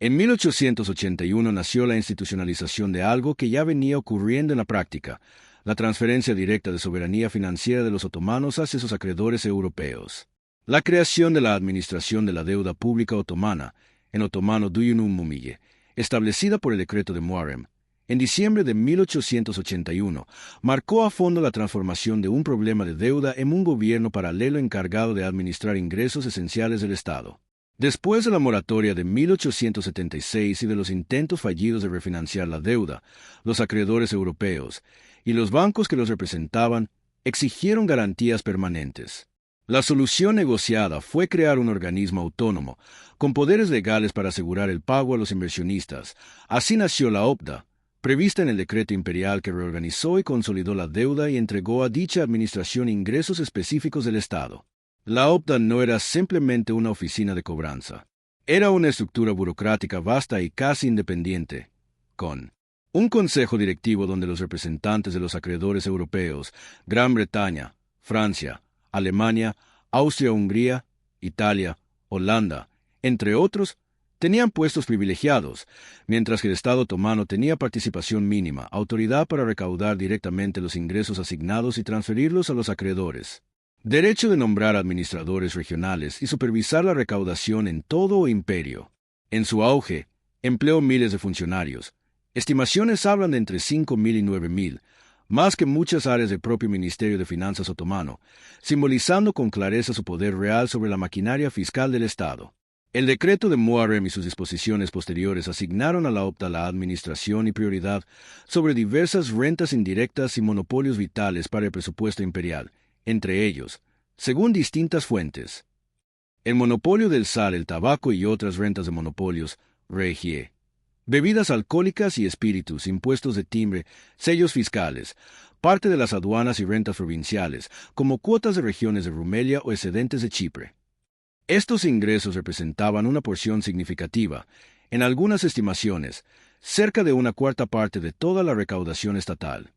En 1881 nació la institucionalización de algo que ya venía ocurriendo en la práctica, la transferencia directa de soberanía financiera de los otomanos hacia sus acreedores europeos. La creación de la Administración de la Deuda Pública Otomana, en otomano Duyunun Mumiye, establecida por el decreto de Muharrem, en diciembre de 1881, marcó a fondo la transformación de un problema de deuda en un gobierno paralelo encargado de administrar ingresos esenciales del Estado. Después de la moratoria de 1876 y de los intentos fallidos de refinanciar la deuda, los acreedores europeos y los bancos que los representaban exigieron garantías permanentes. La solución negociada fue crear un organismo autónomo, con poderes legales para asegurar el pago a los inversionistas. Así nació la OPDA, prevista en el decreto imperial que reorganizó y consolidó la deuda y entregó a dicha administración ingresos específicos del Estado. La OPDA no era simplemente una oficina de cobranza. Era una estructura burocrática vasta y casi independiente, con un consejo directivo donde los representantes de los acreedores europeos, Gran Bretaña, Francia, Alemania, Austria-Hungría, Italia, Holanda, entre otros, tenían puestos privilegiados, mientras que el Estado otomano tenía participación mínima, autoridad para recaudar directamente los ingresos asignados y transferirlos a los acreedores, derecho de nombrar administradores regionales y supervisar la recaudación en todo el imperio. En su auge, empleó miles de funcionarios. Estimaciones hablan de entre 5.000 y 9.000, más que muchas áreas del propio Ministerio de Finanzas otomano, simbolizando con clareza su poder real sobre la maquinaria fiscal del Estado. El decreto de Muharrem y sus disposiciones posteriores asignaron a la OPDA la administración y prioridad sobre diversas rentas indirectas y monopolios vitales para el presupuesto imperial, entre ellos, según distintas fuentes, el monopolio del sal, el tabaco y otras rentas de monopolios, regie, bebidas alcohólicas y espíritus, impuestos de timbre, sellos fiscales, parte de las aduanas y rentas provinciales, como cuotas de regiones de Rumelia o excedentes de Chipre. Estos ingresos representaban una porción significativa, en algunas estimaciones, cerca de una cuarta parte de toda la recaudación estatal.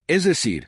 Es decir,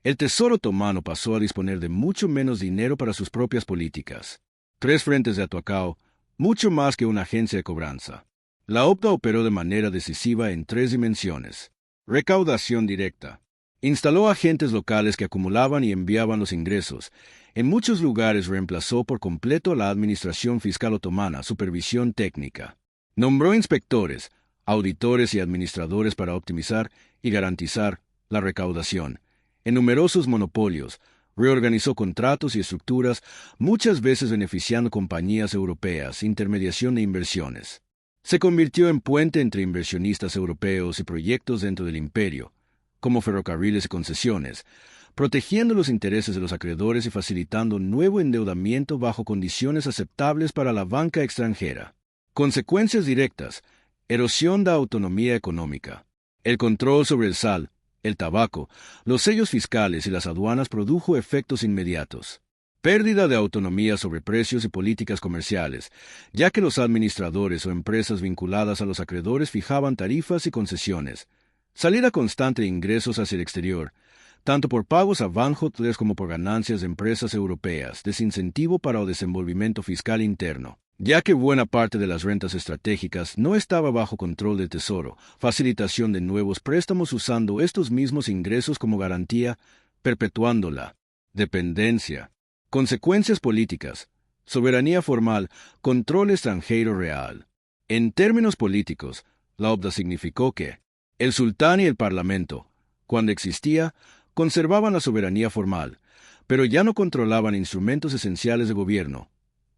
el Tesoro otomano pasó a disponer de mucho menos dinero para sus propias políticas. 3 frentes de Atuacao, mucho más que una agencia de cobranza. La OPDA operó de manera decisiva en 3 dimensiones. Recaudación directa. Instaló agentes locales que acumulaban y enviaban los ingresos. En muchos lugares reemplazó por completo a la Administración Fiscal Otomana, supervisión técnica. Nombró inspectores, auditores y administradores para optimizar y garantizar la recaudación. En numerosos monopolios, reorganizó contratos y estructuras, muchas veces beneficiando compañías europeas, intermediación de inversiones. Se convirtió en puente entre inversionistas europeos y proyectos dentro del imperio, como ferrocarriles y concesiones, protegiendo los intereses de los acreedores y facilitando nuevo endeudamiento bajo condiciones aceptables para la banca extranjera. Consecuencias directas: erosión de autonomía económica. El control sobre el sal, el tabaco, los sellos fiscales y las aduanas produjo efectos inmediatos. Pérdida de autonomía sobre precios y políticas comerciales, ya que los administradores o empresas vinculadas a los acreedores fijaban tarifas y concesiones. Salida constante de ingresos hacia el exterior, tanto por pagos a bancotes como por ganancias de empresas europeas, desincentivo para el desenvolvimiento fiscal interno, ya que buena parte de las rentas estratégicas no estaba bajo control del Tesoro, facilitación de nuevos préstamos usando estos mismos ingresos como garantía, perpetuando la dependencia. Consecuencias políticas: soberanía formal, control extranjero real. En términos políticos, la OPDA significó que el sultán y el parlamento, cuando existía, conservaban la soberanía formal, pero ya no controlaban instrumentos esenciales de gobierno: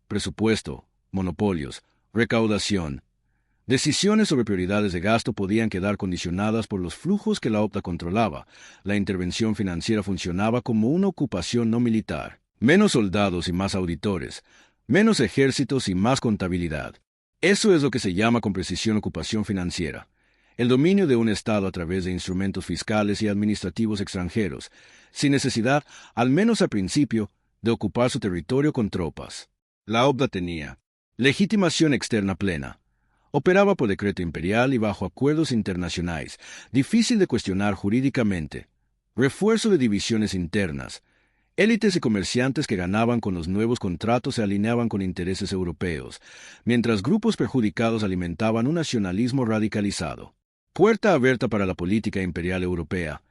presupuesto, monopolios, recaudación. Decisiones sobre prioridades de gasto podían quedar condicionadas por los flujos que la OPDA controlaba. La intervención financiera funcionaba como una ocupación no militar. Menos soldados y más auditores, menos ejércitos y más contabilidad. Eso es lo que se llama con precisión ocupación financiera. El dominio de un Estado a través de instrumentos fiscales y administrativos extranjeros, sin necesidad, al menos al principio, de ocupar su territorio con tropas. La OPDA tenía legitimación externa plena. Operaba por decreto imperial y bajo acuerdos internacionales, difícil de cuestionar jurídicamente. Refuerzo de divisiones internas. Élites y comerciantes que ganaban con los nuevos contratos se alineaban con intereses europeos, mientras grupos perjudicados alimentaban un nacionalismo radicalizado. Puerta abierta para la política imperial europea.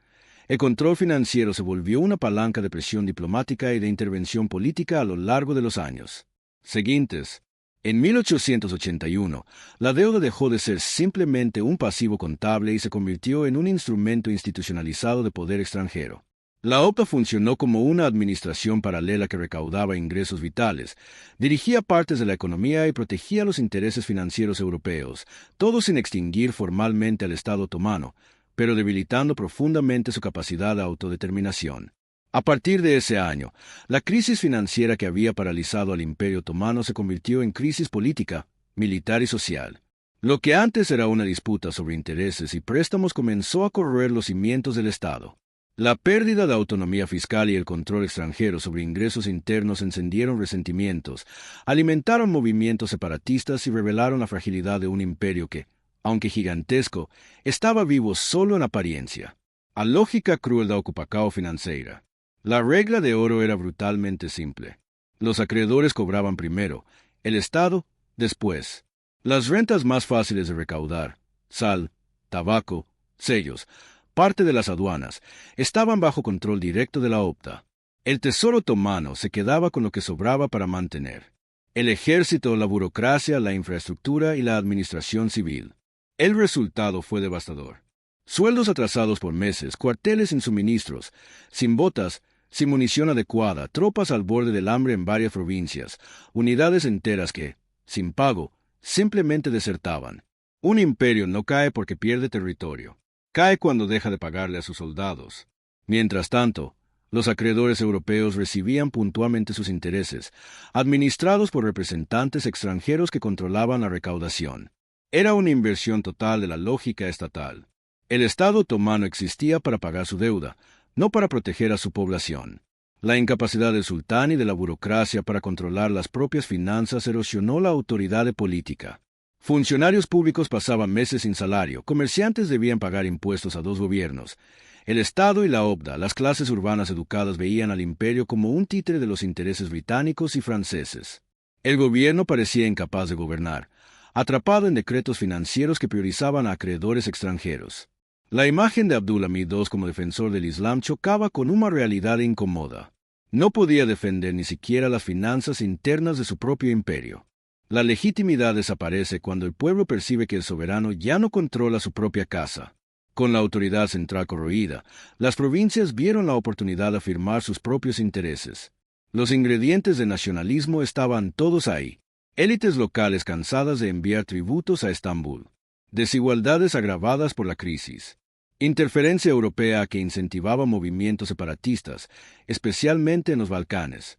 El control financiero se volvió una palanca de presión diplomática y de intervención política a lo largo de los años siguientes. En 1881, la deuda dejó de ser simplemente un pasivo contable y se convirtió en un instrumento institucionalizado de poder extranjero. La OPTA funcionó como una administración paralela que recaudaba ingresos vitales, dirigía partes de la economía y protegía los intereses financieros europeos, todo sin extinguir formalmente al Estado otomano, pero debilitando profundamente su capacidad de autodeterminación. A partir de ese año, la crisis financiera que había paralizado al Imperio otomano se convirtió en crisis política, militar y social. Lo que antes era una disputa sobre intereses y préstamos comenzó a corroer los cimientos del Estado. La pérdida de autonomía fiscal y el control extranjero sobre ingresos internos encendieron resentimientos, alimentaron movimientos separatistas y revelaron la fragilidad de un imperio que, aunque gigantesco, estaba vivo solo en apariencia. A lógica cruel da ocupacao financeira. La regla de oro era brutalmente simple. Los acreedores cobraban primero, el Estado después. Las rentas más fáciles de recaudar, sal, tabaco, sellos, parte de las aduanas, estaban bajo control directo de la OPTA. El tesoro otomano se quedaba con lo que sobraba para mantener el ejército, la burocracia, la infraestructura y la administración civil. El resultado fue devastador. Sueldos atrasados por meses, cuarteles sin suministros, sin botas, sin munición adecuada, tropas al borde del hambre en varias provincias, unidades enteras que, sin pago, simplemente desertaban. Un imperio no cae porque pierde territorio. Cae cuando deja de pagarle a sus soldados. Mientras tanto, los acreedores europeos recibían puntualmente sus intereses, administrados por representantes extranjeros que controlaban la recaudación. Era una inversión total de la lógica estatal. El Estado otomano existía para pagar su deuda, no para proteger a su población. La incapacidad del sultán y de la burocracia para controlar las propias finanzas erosionó la autoridad política. Funcionarios públicos pasaban meses sin salario, comerciantes debían pagar impuestos a dos gobiernos. El Estado y la OPTA, las clases urbanas educadas, veían al imperio como un títere de los intereses británicos y franceses. El gobierno parecía incapaz de gobernar, atrapado en decretos financieros que priorizaban a acreedores extranjeros. La imagen de Abdulhamid II como defensor del Islam chocaba con una realidad incómoda. No podía defender ni siquiera las finanzas internas de su propio imperio. La legitimidad desaparece cuando el pueblo percibe que el soberano ya no controla su propia casa. Con la autoridad central corroída, las provincias vieron la oportunidad de afirmar sus propios intereses. Los ingredientes de nacionalismo estaban todos ahí. Élites locales cansadas de enviar tributos a Estambul. Desigualdades agravadas por la crisis. Interferencia europea que incentivaba movimientos separatistas, especialmente en los Balcanes.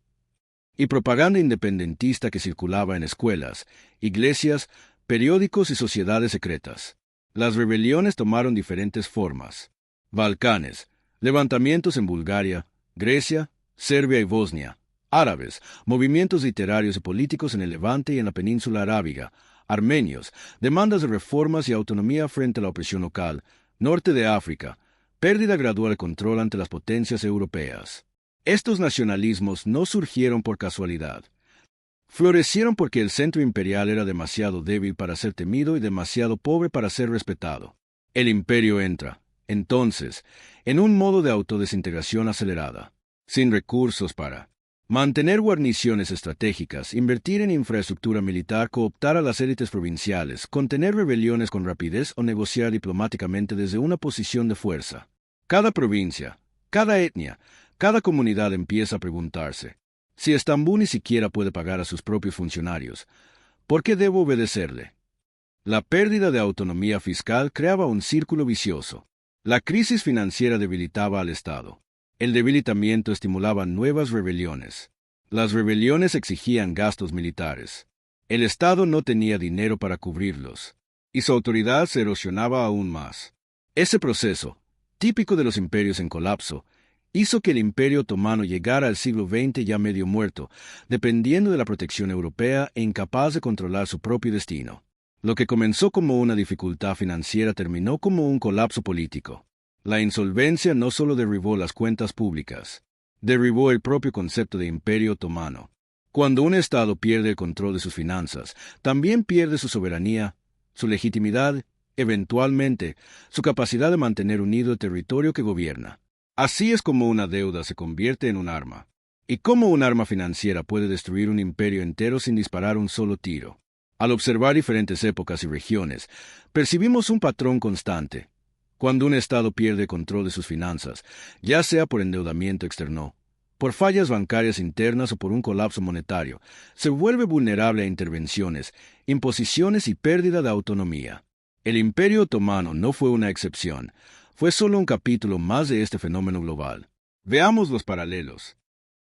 Y propaganda independentista que circulaba en escuelas, iglesias, periódicos y sociedades secretas. Las rebeliones tomaron diferentes formas. Balcanes, levantamientos en Bulgaria, Grecia, Serbia y Bosnia. Árabes, movimientos literarios y políticos en el Levante y en la península arábiga. Armenios, demandas de reformas y autonomía frente a la opresión local. Norte de África, pérdida gradual de control ante las potencias europeas. Estos nacionalismos no surgieron por casualidad. Florecieron porque el centro imperial era demasiado débil para ser temido y demasiado pobre para ser respetado. El imperio entra, entonces, en un modo de autodesintegración acelerada, sin recursos para mantener guarniciones estratégicas, invertir en infraestructura militar, cooptar a las élites provinciales, contener rebeliones con rapidez o negociar diplomáticamente desde una posición de fuerza. Cada provincia, cada etnia, cada comunidad empieza a preguntarse, si Estambul ni siquiera puede pagar a sus propios funcionarios, ¿por qué debo obedecerle? La pérdida de autonomía fiscal creaba un círculo vicioso. La crisis financiera debilitaba al Estado. El debilitamiento estimulaba nuevas rebeliones. Las rebeliones exigían gastos militares. El Estado no tenía dinero para cubrirlos, y su autoridad se erosionaba aún más. Ese proceso, típico de los imperios en colapso, hizo que el Imperio otomano llegara al siglo XX ya medio muerto, dependiendo de la protección europea e incapaz de controlar su propio destino. Lo que comenzó como una dificultad financiera terminó como un colapso político. La insolvencia no solo derribó las cuentas públicas, derribó el propio concepto de Imperio Otomano. Cuando un Estado pierde el control de sus finanzas, también pierde su soberanía, su legitimidad, eventualmente, su capacidad de mantener unido el territorio que gobierna. Así es como una deuda se convierte en un arma. ¿Y cómo un arma financiera puede destruir un imperio entero sin disparar un solo tiro? Al observar diferentes épocas y regiones, percibimos un patrón constante. Cuando un Estado pierde control de sus finanzas, ya sea por endeudamiento externo, por fallas bancarias internas o por un colapso monetario, se vuelve vulnerable a intervenciones, imposiciones y pérdida de autonomía. El Imperio Otomano no fue una excepción, fue solo un capítulo más de este fenómeno global. Veamos los paralelos.